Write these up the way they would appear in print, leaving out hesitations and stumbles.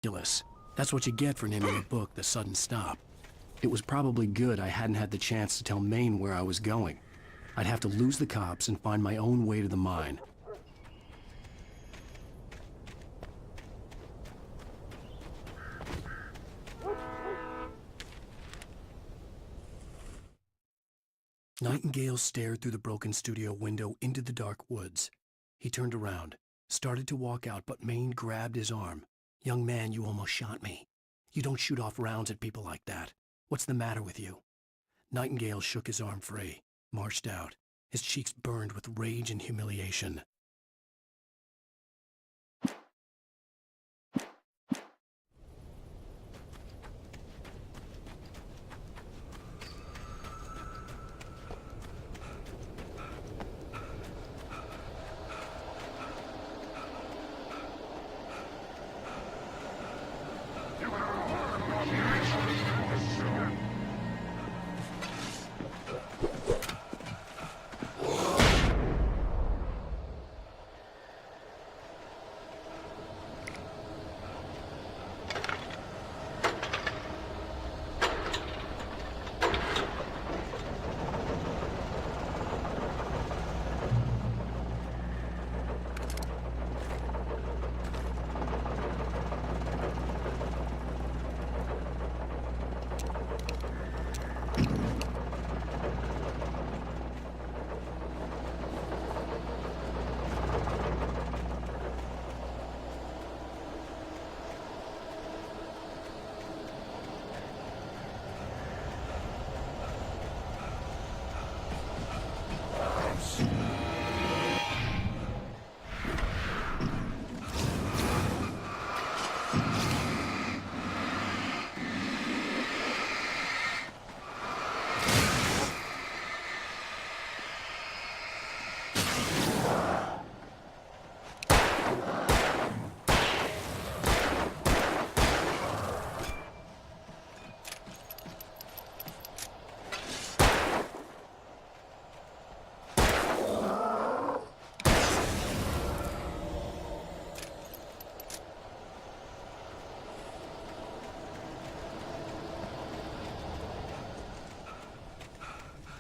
ridiculous. That's what you get for naming a book The Sudden Stop. It was probably good I hadn't had the chance to tell Maine where I was going. I'd have to lose the cops and find my own way to the mine. Nightingale stared through the broken studio window into the dark woods. He turned around, started to walk out, but Maine grabbed his arm. "Young man, you almost shot me. You don't shoot off rounds at people like that. What's the matter with you?" Nightingale shook his arm free, marched out. His cheeks burned with rage and humiliation.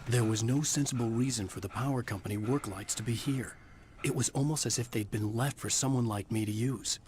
There was no sensible reason for the power company work lights to be here. It was almost as if they'd been left for someone like me to use.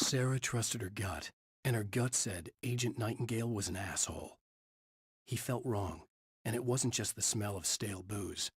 Sarah trusted her gut, and her gut said Agent Nightingale was an asshole. He felt wrong, and it wasn't just the smell of stale booze.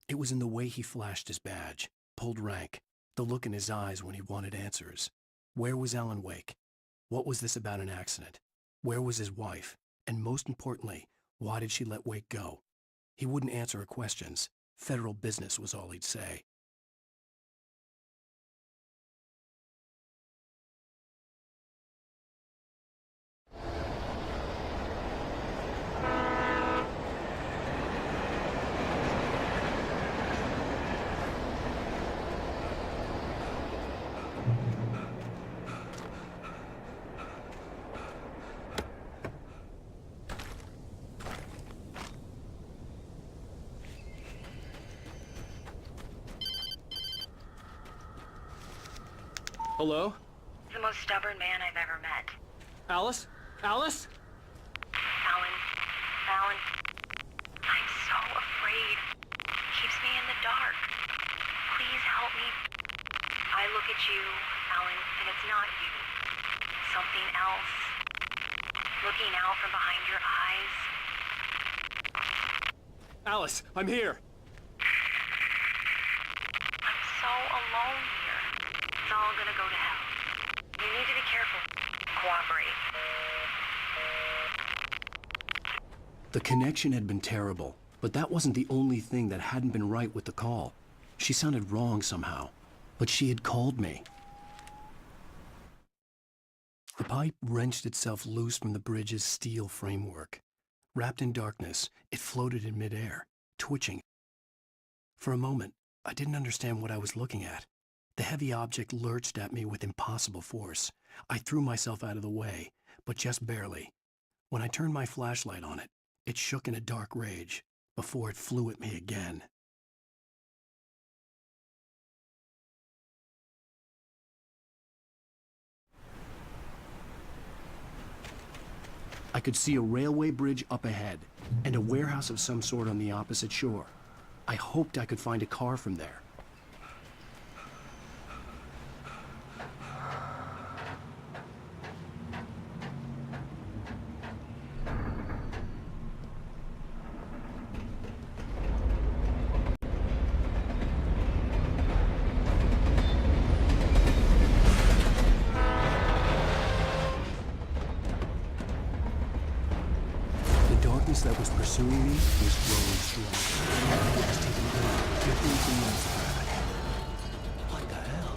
It was in the way he flashed his badge, pulled rank, the look in his eyes when he wanted answers. Where was Alan Wake? What was this about an accident? Where was his wife? And most importantly, why did she let Wake go? He wouldn't answer her questions. Federal business was all he'd say. Hello? The most stubborn man I've ever met. Alice? Alice? Alan, I'm so afraid. He keeps me in the dark. Please help me. I look at you, Alan, and it's not you. Something else. Looking out from behind your eyes. Alice, I'm here. I'm so alone here. It's all gonna go to hell. You need to be careful. Cooperate. The connection had been terrible, but that wasn't the only thing that hadn't been right with the call. She sounded wrong somehow, but she had called me. The pipe wrenched itself loose from the bridge's steel framework. Wrapped in darkness, it floated in midair, twitching. For a moment, I didn't understand what I was looking at. The heavy object lurched at me with impossible force. I threw myself out of the way, but just barely. When I turned my flashlight on it, it shook in a dark rage before it flew at me again. I could see a railway bridge up ahead and a warehouse of some sort on the opposite shore. I hoped I could find a car from there. That was pursuing me was growing stronger. It was taking over everything else around me. What the hell?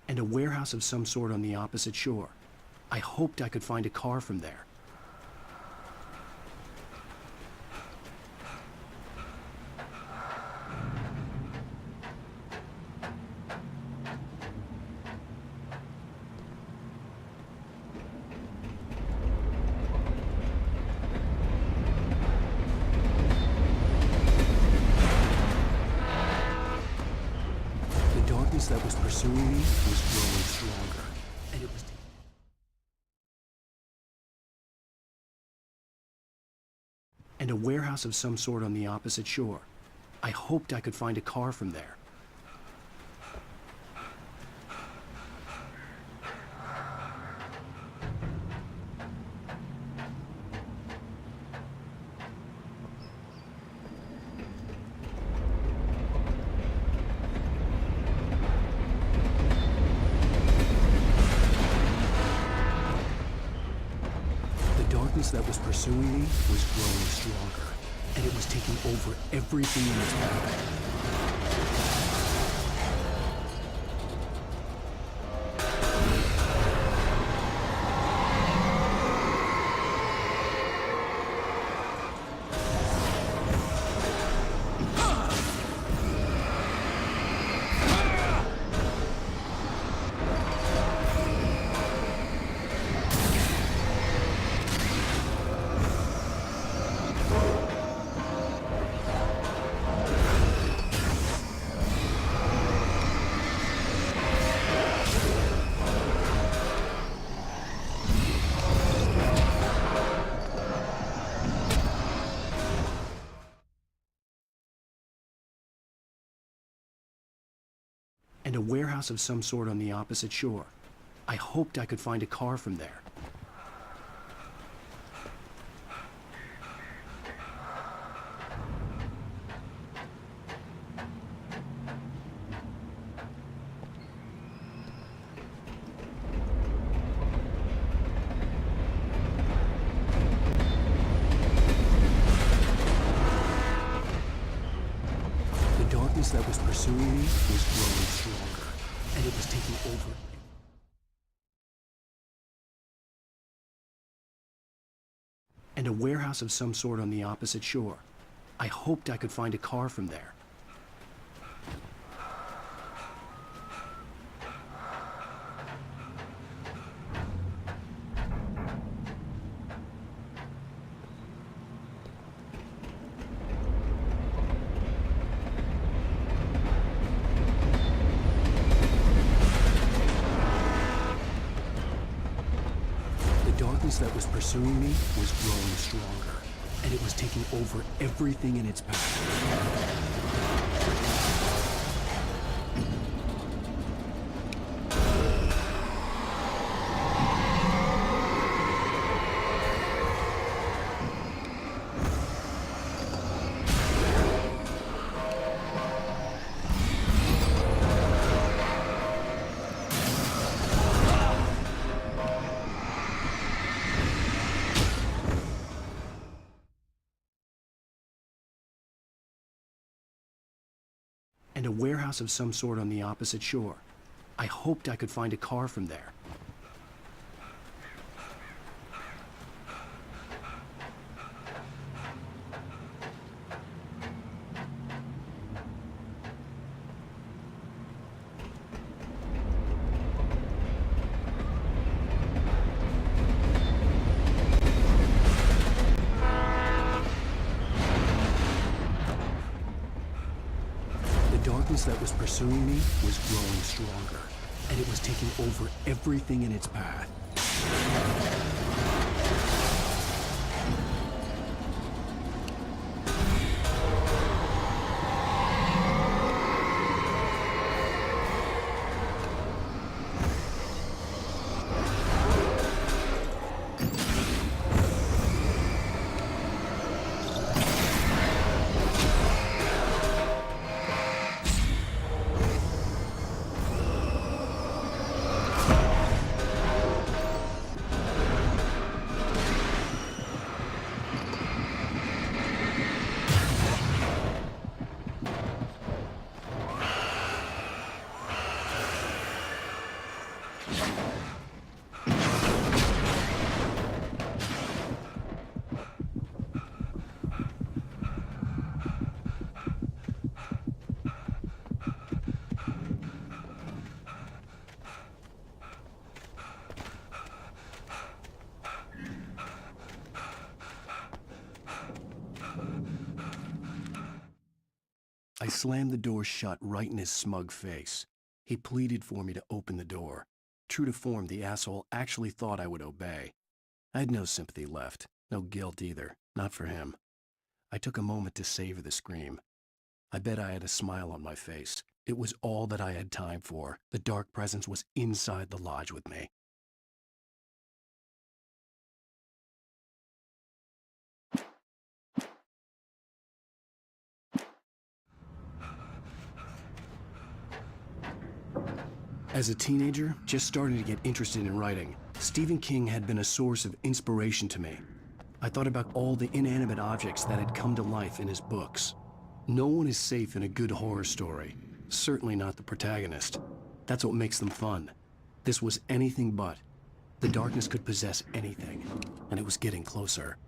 And a warehouse of some sort on the opposite shore. I hoped I could find a car from there. That was pursuing me was growing stronger, and it was... And a warehouse of some sort on the opposite shore. I hoped I could find a car from there. That was pursuing me was growing stronger, and it was taking over everything in its path. and a warehouse of some sort on the opposite shore. I hoped I could find a car from there. The darkness that was pursuing me was growing stronger, and it was taking over. And a warehouse of some sort on the opposite shore. I hoped I could find a car from there. The darkness that was pursuing me was growing stronger, and it was taking over everything in its path. And a warehouse of some sort on the opposite shore. I hoped I could find a car from there. The darkness that was pursuing me was growing stronger, and it was taking over everything in its path. I slammed the door shut right in his smug face. He pleaded for me to open the door. True to form, the asshole actually thought I would obey. I had no sympathy left, no guilt either, not for him. I took a moment to savor the scream. I bet I had a smile on my face. It was all that I had time for. The dark presence was inside the lodge with me. As a teenager, just starting to get interested in writing, Stephen King had been a source of inspiration to me. I thought about all the inanimate objects that had come to life in his books. No one is safe in a good horror story, certainly not the protagonist. That's what makes them fun. This was anything but. The darkness could possess anything, and it was getting closer.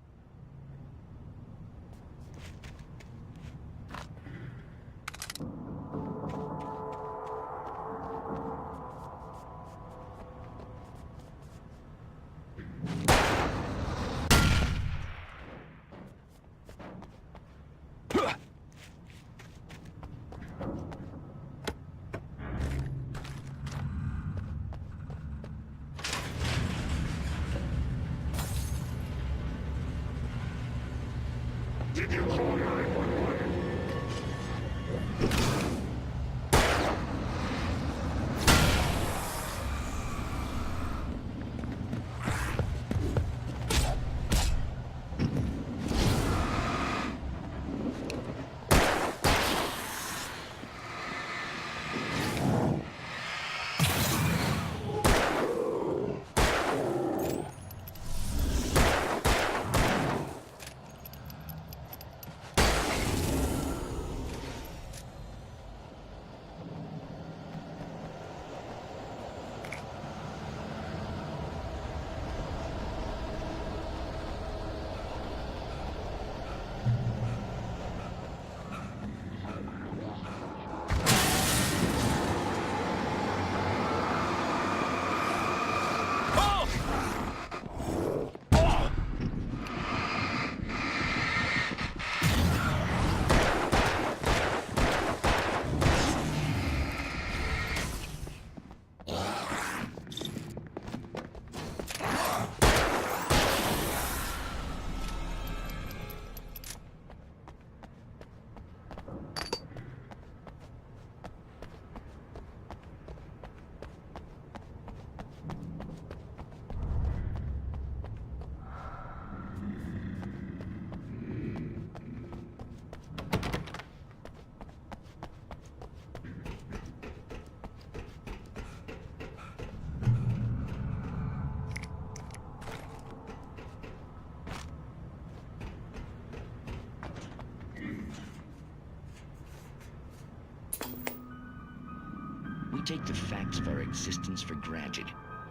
take the facts of our existence for granted,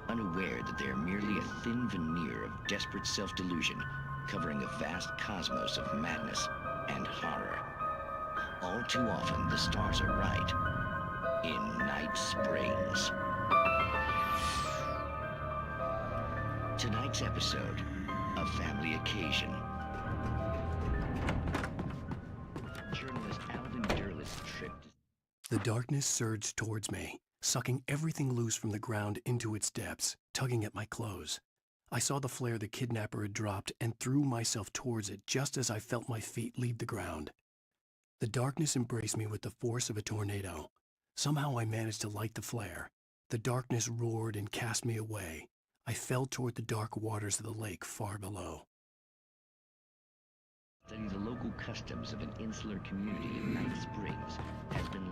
unaware that they are merely a thin veneer of desperate self-delusion covering a vast cosmos of madness and horror. All too often, the stars are right. In Night Springs. Tonight's episode, A Family Occasion. Journalist Alvin Derleth's trip to... The darkness surged towards me, sucking everything loose from the ground into its depths, tugging at my clothes. I saw the flare the kidnapper had dropped and threw myself towards it just as I felt my feet leave the ground. The darkness embraced me with the force of a tornado. Somehow I managed to light the flare. The darkness roared and cast me away. I fell toward the dark waters of the lake far below. Study the local customs of an insular community in Night Springs has been...